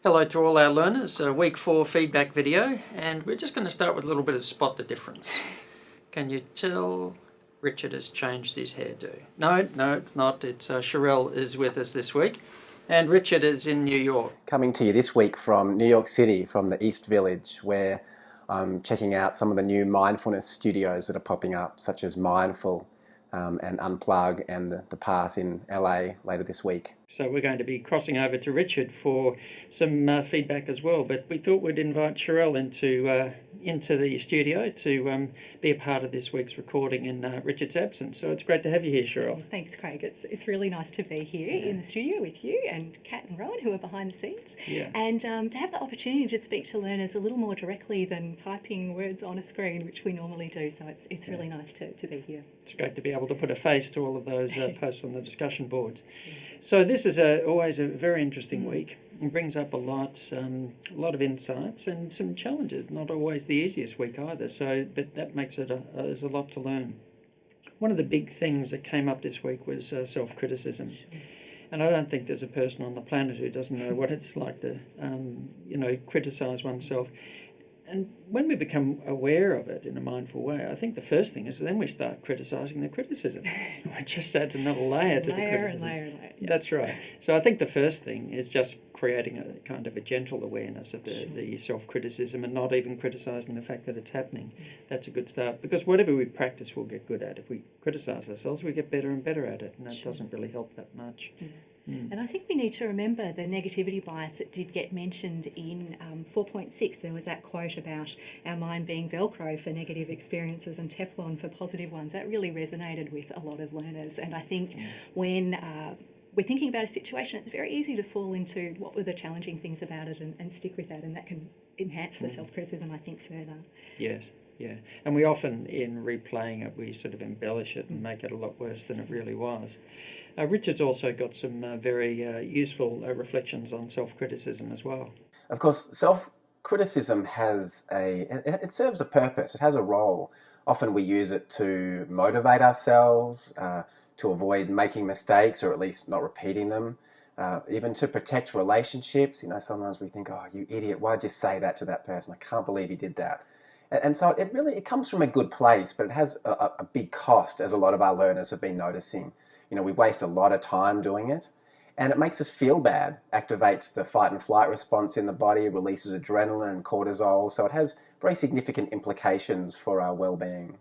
Hello to all our learners, week 4 feedback video, and we're just going to start with a little bit of spot the difference. Can you tell Richard has changed his hairdo? No, it's not. It's Sherelle is with us this week, and Richard is in New York. Coming to you this week from New York City, from the East Village, where I'm checking out some of the new mindfulness studios that are popping up, such as Mindful and Unplug and the Path in LA later this week. So we're going to be crossing over to Richard for some feedback as well, but we thought we'd invite Sherelle into the studio to be a part of this week's recording in Richard's absence. So it's great to have you here, Sherelle. Thanks, Craig. It's really nice to be here in the studio with you and Kat and Rowan, who are behind the scenes, and to have the opportunity to speak to learners a little more directly than typing words on a screen, which we normally do. So it's really nice to be here. It's great to be able to put a face to all of those posts on the discussion boards. So this is always a very interesting week. It brings up a lot of insights and some challenges. Not always the easiest week either. But that makes it there's a lot to learn. One of the big things that came up this week was self-criticism. And I don't think there's a person on the planet who doesn't know what it's like to, criticise oneself. And when we become aware of it in a mindful way, I think the first thing is then we start criticising the criticism. It just adds another layer to the criticism. Layer. Yeah. That's right. So I think the first thing is just creating a kind of a gentle awareness of the self-criticism and not even criticising the fact that it's happening. That's a good start, because whatever we practice we'll get good at. If we criticise ourselves, we get better and better at it, and that doesn't really help that much. And I think we need to remember the negativity bias that did get mentioned in 4.6. There was that quote about our mind being Velcro for negative experiences and Teflon for positive ones. That really resonated with a lot of learners. And I think when we're thinking about a situation, it's very easy to fall into what were the challenging things about it and stick with that. And that can enhance the self-criticism, I think, further. Yes. Yeah, and we often, in replaying it, we sort of embellish it and make it a lot worse than it really was. Richard's also got some very useful reflections on self-criticism as well. Of course, self-criticism it serves a purpose, it has a role. Often we use it to motivate ourselves, to avoid making mistakes or at least not repeating them, even to protect relationships. Sometimes we think, oh, you idiot, why'd you say that to that person? I can't believe you did that. And so it comes from a good place, but it has a big cost, as a lot of our learners have been noticing. We waste a lot of time doing it, and it makes us feel bad, activates the fight and flight response in the body, releases adrenaline and cortisol, so it has very significant implications for our well-being.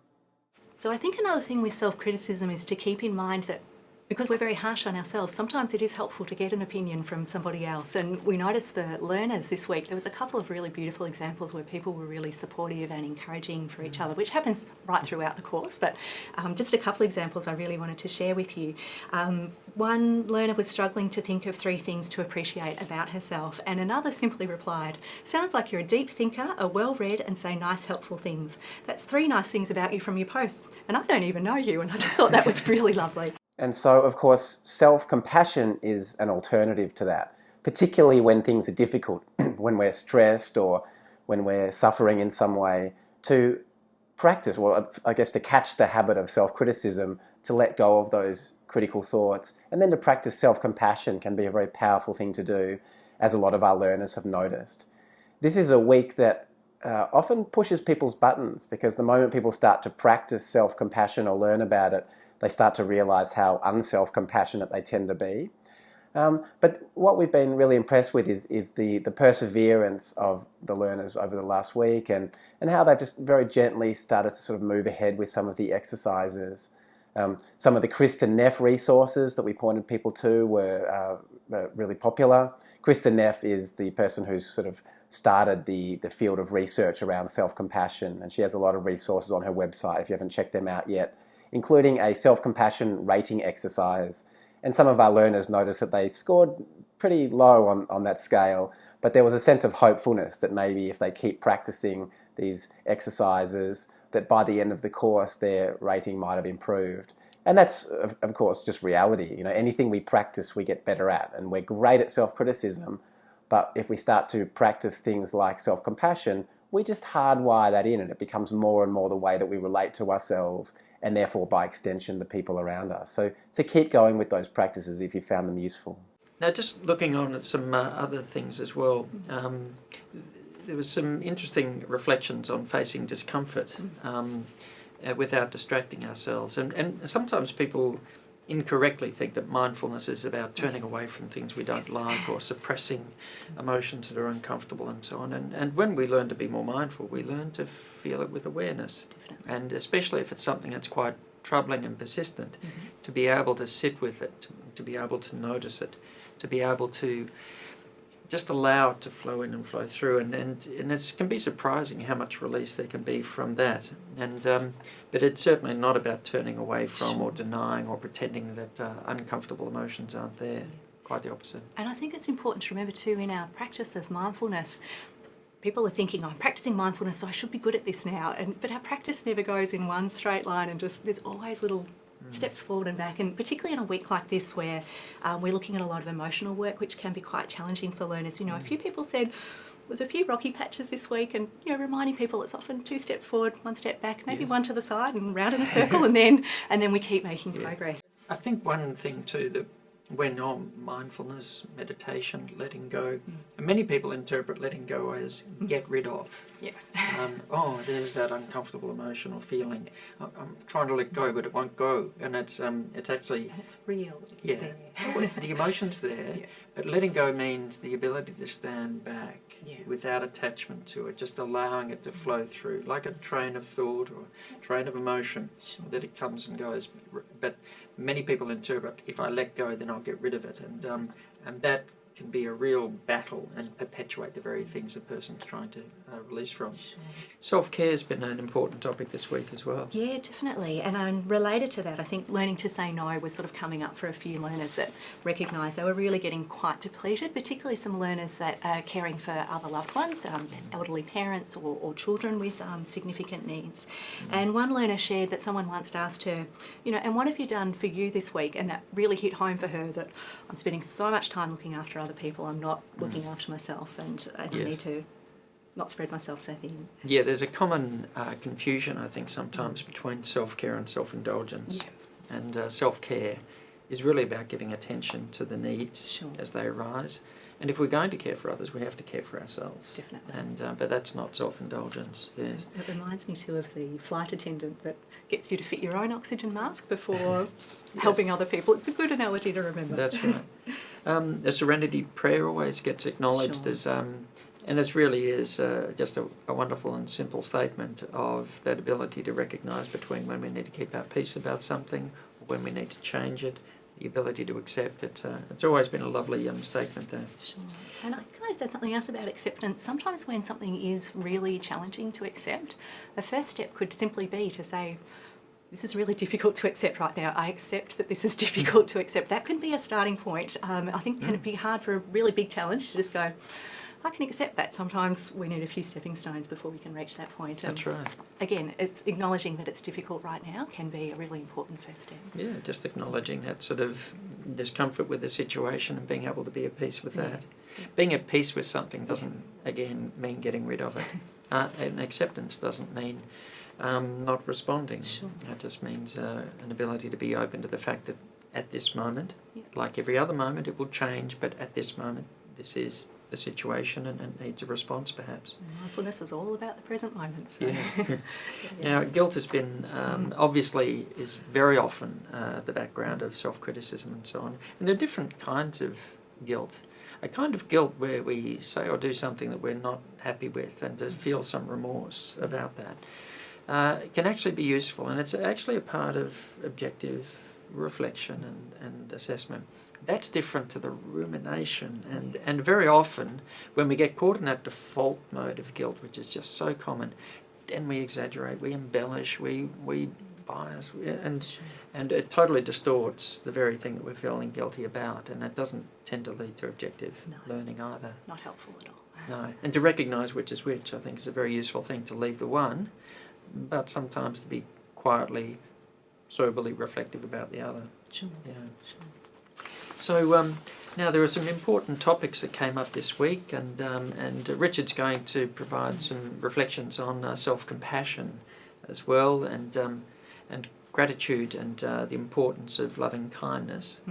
So I think another thing with self-criticism is to keep in mind that because we're very harsh on ourselves, sometimes it is helpful to get an opinion from somebody else. And we noticed the learners this week, there was a couple of really beautiful examples where people were really supportive and encouraging for each other, which happens right throughout the course. But just a couple of examples I really wanted to share with you. One learner was struggling to think of 3 things to appreciate about herself, and another simply replied, "Sounds like you're a deep thinker, are well-read and say nice, helpful things. That's 3 nice things about you from your posts, and I don't even know you." And I just thought that was really lovely. And so, of course, self-compassion is an alternative to that, particularly when things are difficult, when we're stressed or when we're suffering in some way, to practice, well, I guess to catch the habit of self-criticism, to let go of those critical thoughts, and then to practice self-compassion can be a very powerful thing to do, as a lot of our learners have noticed. This is a week that often pushes people's buttons, because the moment people start to practice self-compassion or learn about it, they start to realise how unself-compassionate they tend to be. But what we've been really impressed with is the perseverance of the learners over the last week, and how they've just very gently started to sort of move ahead with some of the exercises. Some of the Kristin Neff resources that we pointed people to were really popular. Kristin Neff is the person who's sort of started the field of research around self-compassion, and she has a lot of resources on her website if you haven't checked them out yet, including a self-compassion rating exercise. And some of our learners noticed that they scored pretty low on that scale, but there was a sense of hopefulness that maybe if they keep practicing these exercises, that by the end of the course their rating might have improved. And that's, of course, just reality. Anything we practice, we get better at, and we're great at self-criticism, but if we start to practice things like self-compassion, we just hardwire that in, and it becomes more and more the way that we relate to ourselves, and therefore by extension the people around us. So keep going with those practices if you found them useful. Now, just looking on at some other things as well, there was some interesting reflections on facing discomfort without distracting ourselves. And sometimes people incorrectly think that mindfulness is about turning away from things we don't like or suppressing emotions that are uncomfortable and so on. And when we learn to be more mindful, we learn to feel it with awareness. Definitely. And especially if it's something that's quite troubling and persistent, to be able to sit with it, to be able to notice it, to be able to just allow it to flow in and flow through, and it can be surprising how much release there can be from that. But it's certainly not about turning away from or denying or pretending that uncomfortable emotions aren't there. Quite the opposite. And I think it's important to remember too, in our practice of mindfulness, people are thinking, I'm practicing mindfulness, so I should be good at this now. But our practice never goes in one straight line, and just there's always little steps forward and back, and particularly in a week like this where we're looking at a lot of emotional work, which can be quite challenging for learners. A few people said there's a few rocky patches this week, and reminding people it's often 2 steps forward, 1 step back, maybe 1 to the side and round in a circle, and then we keep making progress. I think one thing too that when on mindfulness, meditation, letting go, and many people interpret letting go as get rid of. Yeah. There's that uncomfortable emotion or feeling. I'm trying to let go, but it won't go, and it's actually. And it's real. It's there. Well, the emotion's there, but letting go means the ability to stand back without attachment to it, just allowing it to flow through, like a train of thought or train of emotion, that it comes and goes. But many people interpret, if I let go, then I'll get rid of it, and that can be a real battle and perpetuate the very things a person's trying to release from. Sure. Self-care has been an important topic this week as well. Yeah, definitely. And related to that, I think learning to say no was sort of coming up for a few learners that recognised they were really getting quite depleted, particularly some learners that are caring for other loved ones, elderly parents or children with significant needs. And one learner shared that someone once asked her, and what have you done for you this week? And that really hit home for her, that I'm spending so much time looking after other people, I'm not looking after myself, and I need to not spread myself so thin. Yeah, there's a common confusion, I think, sometimes between self-care and self-indulgence. Yeah. And self-care is really about giving attention to the needs as they arise. And if we're going to care for others, we have to care for ourselves. Definitely. And but that's not self-indulgence. Yes. It reminds me too of the flight attendant that gets you to fit your own oxygen mask before helping other people. It's a good analogy to remember. That's right. The Serenity Prayer always gets acknowledged as, and it really is just a wonderful and simple statement of that ability to recognise between when we need to keep our peace about something or when we need to change it, the ability to accept it. It's always been a lovely statement there. Sure. And can I say something else about acceptance? Sometimes when something is really challenging to accept, the first step could simply be to say, this is really difficult to accept right now. I accept that this is difficult to accept. That can be a starting point. I think it can be hard for a really big challenge to just go, I can accept that. Sometimes we need a few stepping stones before we can reach that point. That's right. Again, it's acknowledging that it's difficult right now can be a really important first step. Yeah, just acknowledging that sort of discomfort with the situation and being able to be at peace with that. Yeah. Being at peace with something doesn't, again, mean getting rid of it. And acceptance doesn't mean not responding. Sure. It just means an ability to be open to the fact that at this moment, like every other moment, it will change, but at this moment, this is the situation and it needs a response perhaps. Mindfulness is all about the present moment. So. Yeah. Now, guilt has been, obviously, is very often the background of self-criticism and so on. And there are different kinds of guilt. A kind of guilt where we say or do something that we're not happy with and to feel some remorse about that can actually be useful, and it's actually a part of objective reflection and assessment. That's different to the rumination, and very often when we get caught in that default mode of guilt, which is just so common, then we exaggerate, we embellish, we bias, and it totally distorts the very thing that we're feeling guilty about, and it doesn't tend to lead to objective learning either. Not helpful at all. No, and to recognise which is which, I think, is a very useful thing, to leave the one, but sometimes to be quietly, soberly reflective about the other. Sure. Yeah. Sure. So now there are some important topics that came up this week, and Richard's going to provide some reflections on self-compassion as well, and gratitude, and the importance of loving kindness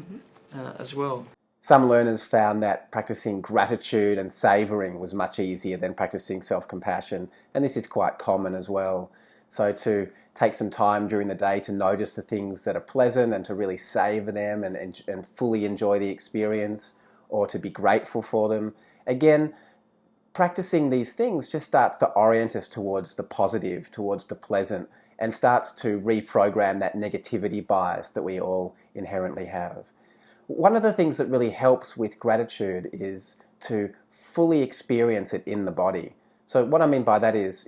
as well. Some learners found that practicing gratitude and savouring was much easier than practicing self-compassion, and this is quite common as well. So to take some time during the day to notice the things that are pleasant and to really savour them and fully enjoy the experience, or to be grateful for them. Again, practicing these things just starts to orient us towards the positive, towards the pleasant, and starts to reprogram that negativity bias that we all inherently have. One of the things that really helps with gratitude is to fully experience it in the body. So what I mean by that is,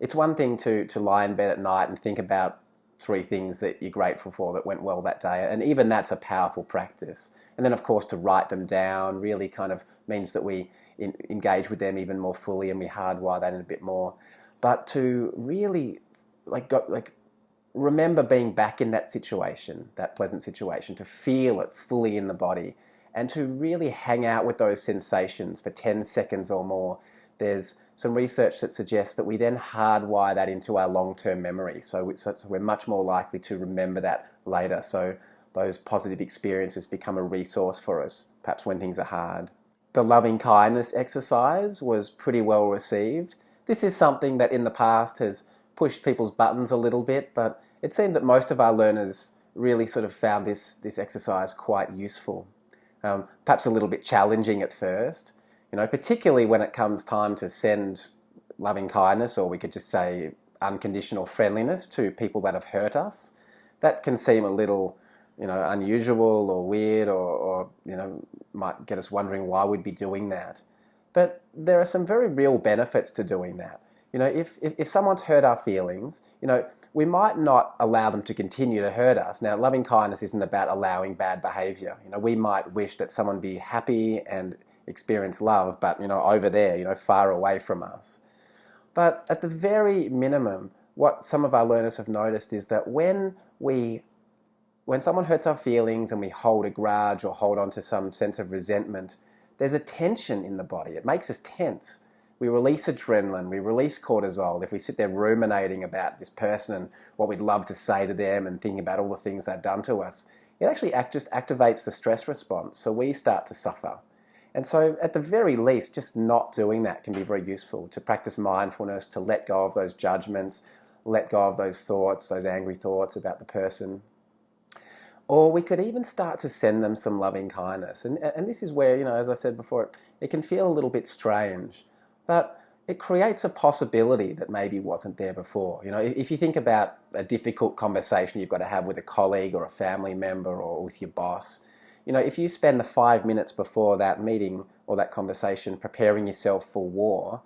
it's one thing to lie in bed at night and think about 3 things that you're grateful for that went well that day, and even that's a powerful practice. And then, of course, to write them down really kind of means that we engage with them even more fully and we hardwire that in a bit more. But to really remember being back in that situation, that pleasant situation, to feel it fully in the body, and to really hang out with those sensations for 10 seconds or more. There's some research that suggests that we then hardwire that into our long-term memory. So we're much more likely to remember that later. So those positive experiences become a resource for us, perhaps when things are hard. The loving kindness exercise was pretty well received. This is something that in the past has pushed people's buttons a little bit, but it seemed that most of our learners really sort of found this exercise quite useful. Perhaps a little bit challenging at first, particularly when it comes time to send loving kindness, or we could just say unconditional friendliness, to people that have hurt us. That can seem a little, unusual or weird, or might get us wondering why we'd be doing that. But there are some very real benefits to doing that. If someone's hurt our feelings, we might not allow them to continue to hurt us. Now, loving kindness isn't about allowing bad behaviour. We might wish that someone be happy and experience love, but, over there, far away from us. But at the very minimum, what some of our learners have noticed is that when someone hurts our feelings and we hold a grudge or hold on to some sense of resentment, there's a tension in the body. It makes us tense. We release adrenaline, we release cortisol. If we sit there ruminating about this person and what we'd love to say to them and thinking about all the things they've done to us, it actually just activates the stress response, so we start to suffer. And so at the very least, just not doing that can be very useful, to practice mindfulness, to let go of those judgments, let go of those thoughts, those angry thoughts about the person. Or we could even start to send them some loving kindness. And this is where, as I said before, it can feel a little bit strange. But it creates a possibility that maybe wasn't there before. If you think about a difficult conversation you've got to have with a colleague or a family member or with your boss, if you spend the 5 minutes before that meeting or that conversation preparing yourself for war,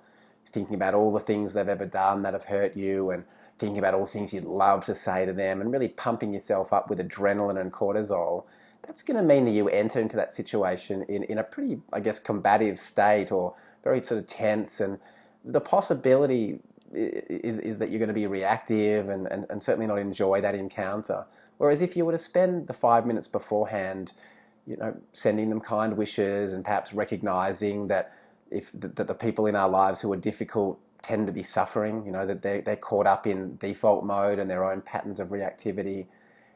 thinking about all the things they've ever done that have hurt you, and thinking about all the things you'd love to say to them, and really pumping yourself up with adrenaline and cortisol, that's going to mean that you enter into that situation in a pretty, combative state, or very sort of tense, and the possibility is that you're going to be reactive and certainly not enjoy that encounter. Whereas if you were to spend the 5 minutes beforehand, sending them kind wishes and perhaps recognizing that that the people in our lives who are difficult tend to be suffering, that they're caught up in default mode and their own patterns of reactivity.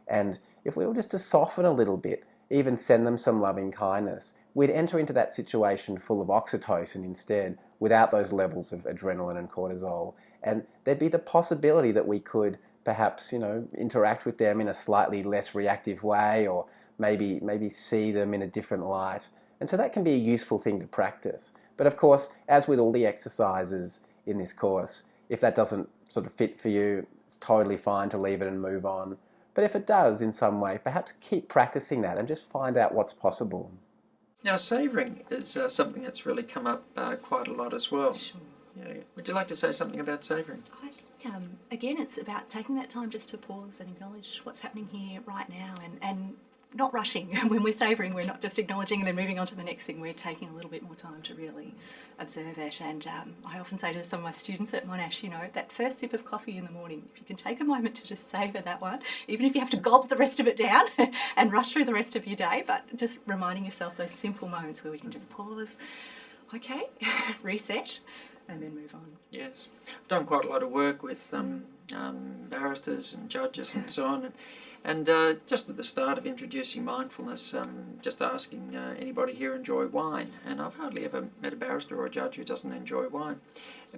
And if we were just to soften a little bit, even send them some loving kindness, we'd enter into that situation full of oxytocin instead, without those levels of adrenaline and cortisol. And there'd be the possibility that we could perhaps, interact with them in a slightly less reactive way, or maybe see them in a different light. And so that can be a useful thing to practice. But of course, as with all the exercises in this course, if that doesn't sort of fit for you, it's totally fine to leave it and move on. But if it does in some way, perhaps keep practicing that and just find out what's possible. Now, savouring is something that's really come up quite a lot as well. Sure. Would you like to say something about savouring? I think, again, it's about taking that time just to pause and acknowledge what's happening here right now, and not rushing. When we're savouring, we're not just acknowledging and then moving on to the next thing. We're taking a little bit more time to really observe it. And I often say to some of my students at Monash, that first sip of coffee in the morning, if you can take a moment to just savour that one, even if you have to gulp the rest of it down and rush through the rest of your day, but just reminding yourself those simple moments where we can just pause, okay, reset, and then move on. Yes. I've done quite a lot of work with barristers and judges and so on. And just at the start of introducing mindfulness, just asking anybody here enjoy wine, and I've hardly ever met a barrister or a judge who doesn't enjoy wine.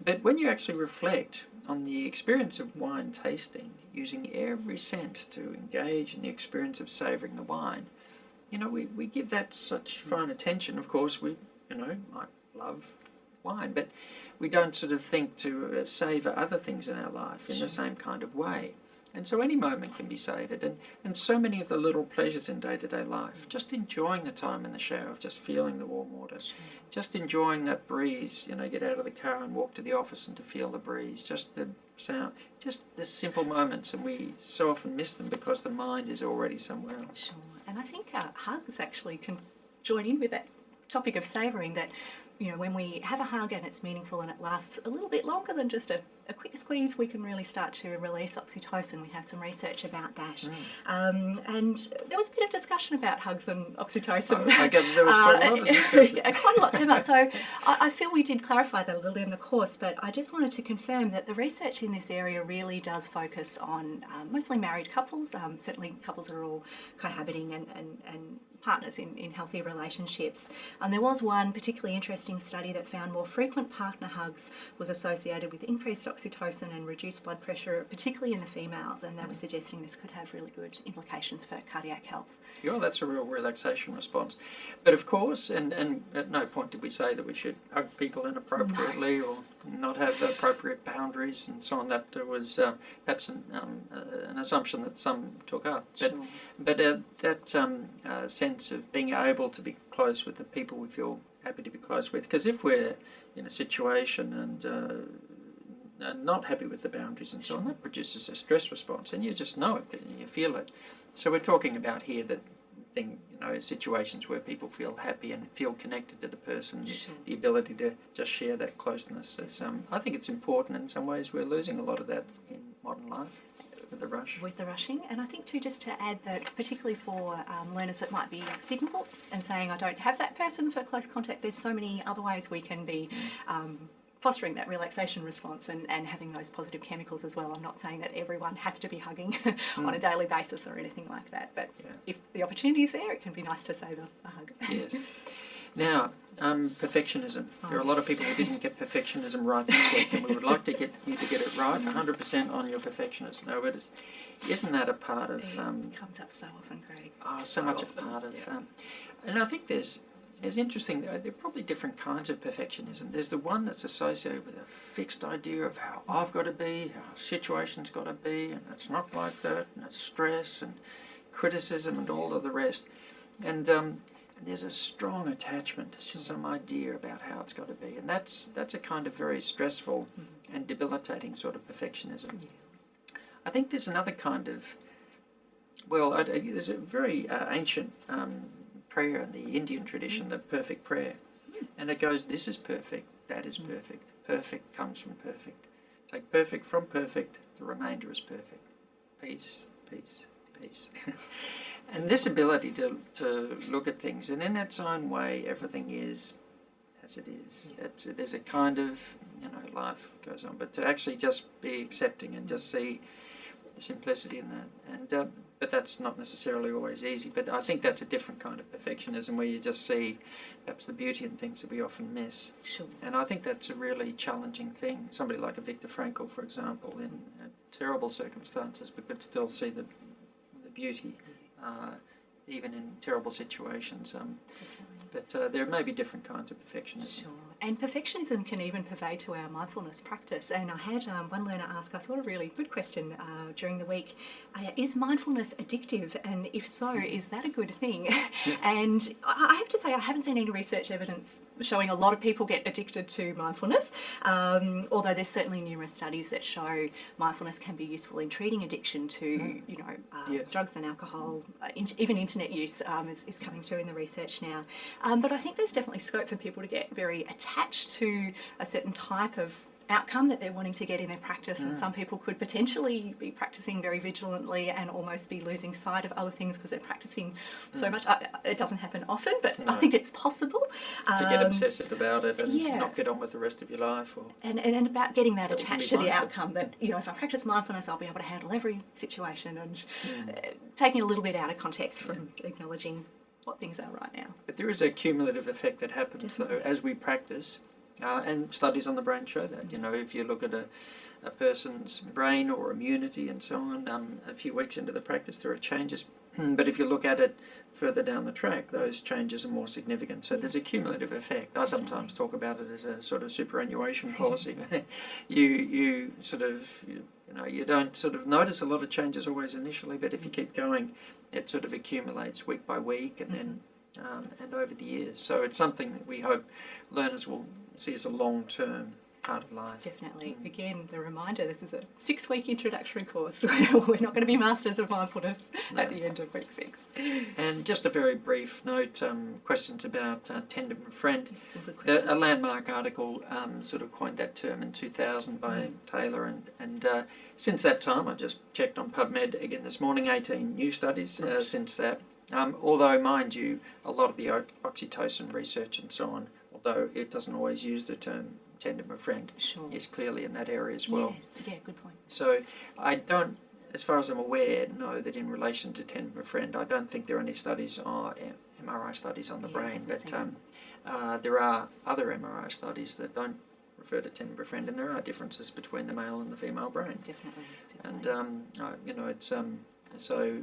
But when you actually reflect on the experience of wine tasting, using every sense to engage in the experience of savouring the wine, you know, we give that such fine attention. Of course, we, you know, might love wine, but we don't sort of think to savour other things in our life in the same kind of way. And so any moment can be savoured, and so many of the little pleasures in day-to-day life, just enjoying the time in the shower, just feeling the warm water, just enjoying that breeze, you know, get out of the car and walk to the office and to feel the breeze, just the sound, just the simple moments, and we so often miss them because the mind is already somewhere else. Sure, and I think hugs actually can join in with that topic of savouring, that, you know, when we have a hug and it's meaningful and it lasts a little bit longer than just a quick squeeze, we can really start to release oxytocin. We have some research about that. And there was a bit of discussion about hugs and oxytocin. I guess there was quite a lot of discussion. Quite a lot came up. So I feel we did clarify that a little in the course, but I just wanted to confirm that the research in this area really does focus on mostly married couples, certainly couples that are all cohabiting and partners in healthy relationships. There was one particularly interesting study that found more frequent partner hugs was associated with increased oxytocin and reduced blood pressure, particularly in the females, and that was suggesting this could have really good implications for cardiac health. Yeah, that's a real relaxation response. But of course, and at no point did we say that we should hug people inappropriately or not have appropriate boundaries and so on. That was perhaps an assumption that some took up. But that sense of being able to be close with the people we feel happy to be close with, because if we're in a situation and not happy with the boundaries and so on, that produces a stress response, and you just know it and you feel it. So we're talking about here that thing, you know, situations where people feel happy and feel connected to the person, the ability to just share that closeness. I think it's important. In some ways we're losing a lot of that in modern life with the rush. With the rushing. And I think too, just to add that particularly for learners that might be signal and saying I don't have that person for close contact, there's so many other ways we can be fostering that relaxation response and having those positive chemicals as well. I'm not saying that everyone has to be hugging on a daily basis or anything like that, but if the opportunity is there, it can be nice to savour a hug. Yes. Now, perfectionism. There are a lot of people who didn't get perfectionism right this week, and we would like to get you to get it right, 100% on your perfectionist. No, but isn't that a part of... it comes up so often, Craig. So much a part of... and I think there's interesting, there are probably different kinds of perfectionism. There's the one that's associated with a fixed idea of how I've got to be, how a situation's got to be, and it's not like that, and it's stress and criticism and all of the rest. And there's a strong attachment to some idea about how it's got to be, and that's a kind of very stressful and debilitating sort of perfectionism. I think there's another kind of, there's a very ancient prayer in the Indian tradition, the perfect prayer, and it goes, this is perfect, that is perfect, perfect comes from perfect, take perfect from perfect, the remainder is perfect, peace, peace, peace. And this ability to look at things, and in its own way everything is as it is. There's a kind of, you know, life goes on, but to actually just be accepting and just see the simplicity in that, and but that's not necessarily always easy. But I think that's a different kind of perfectionism where you just see perhaps the beauty in things that we often miss. Sure. And I think that's a really challenging thing. Somebody like a Viktor Frankl, for example, in terrible circumstances, but could still see the beauty, even in terrible situations. But there may be different kinds of perfectionism. Sure. And perfectionism can even pervade to our mindfulness practice. And I had one learner ask, I thought, a really good question during the week, is mindfulness addictive? And if so, is that a good thing? And I have to say, I haven't seen any research evidence showing a lot of people get addicted to mindfulness, although there's certainly numerous studies that show mindfulness can be useful in treating addiction to, you know, drugs and alcohol, even internet use is coming through in the research now. But I think there's definitely scope for people to get very attached to a certain type of outcome that they're wanting to get in their practice, and some people could potentially be practicing very vigilantly and almost be losing sight of other things because they're practicing so much. It doesn't happen often, but I think it's possible. To get obsessive about it and to yeah. not get on with the rest of your life. Or And about getting that That we can attached be to the mindful. outcome, that, you know, if I practice mindfulness, I'll be able to handle every situation, and taking a little bit out of context from acknowledging what things are right now. But there is a cumulative effect that happens, though, as we practice, and studies on the brain show that. You know, if you look at a person's brain or immunity and so on, a few weeks into the practice, there are changes. But if you look at it further down the track, those changes are more significant. So there's a cumulative effect. I sometimes talk about it as a sort of superannuation policy. you sort of, you know, you don't sort of notice a lot of changes always initially, but if you keep going, it sort of accumulates week by week and then and over the years. So it's something that we hope learners will see as a long-term part of life. Definitely. Again, the reminder, this is a 6-week introductory course. We're not going to be masters of mindfulness at the end of week 6. And just a very brief note, questions about tender befriend. Some good questions. A landmark article sort of coined that term in 2000 by Taylor, and since that time, I just checked on PubMed again this morning, 18 new studies since that. Although, mind you, a lot of the oxytocin research and so on, although it doesn't always use the term tender befriend, Sure. is clearly in that area as well. Yes. Yeah, good point. So I don't, as far as I'm aware, know that in relation to tender befriend, I don't think there are any studies or MRI studies on the brain, but there are other MRI studies that don't refer to tender befriend, and there are differences between the male and the female brain. Definitely. And you know, it's so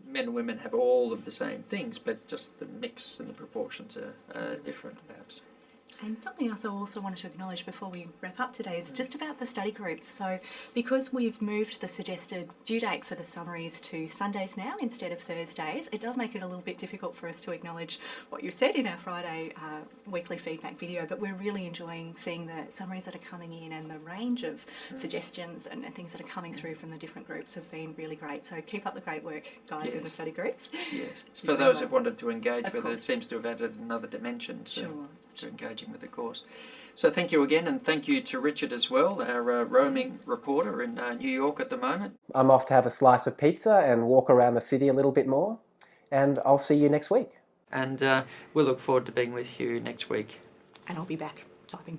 men and women have all of the same things, but just the mix and the proportions are different, perhaps. And something else I also wanted to acknowledge before we wrap up today is just about the study groups. So because we've moved the suggested due date for the summaries to Sundays now instead of Thursdays, it does make it a little bit difficult for us to acknowledge what you said in our Friday weekly feedback video, but we're really enjoying seeing the summaries that are coming in, and the range of suggestions and things that are coming through from the different groups have been really great. So keep up the great work, guys, in the study groups. Yes, for those who've wanted to engage Of with it, course. it seems to have added another dimension Sure. to engaging with the course. So thank you again, and thank you to Richard as well, our roaming reporter in New York at the moment. I'm off to have a slice of pizza and walk around the city a little bit more, and I'll see you next week. And we'll look forward to being with you next week. And I'll be back typing.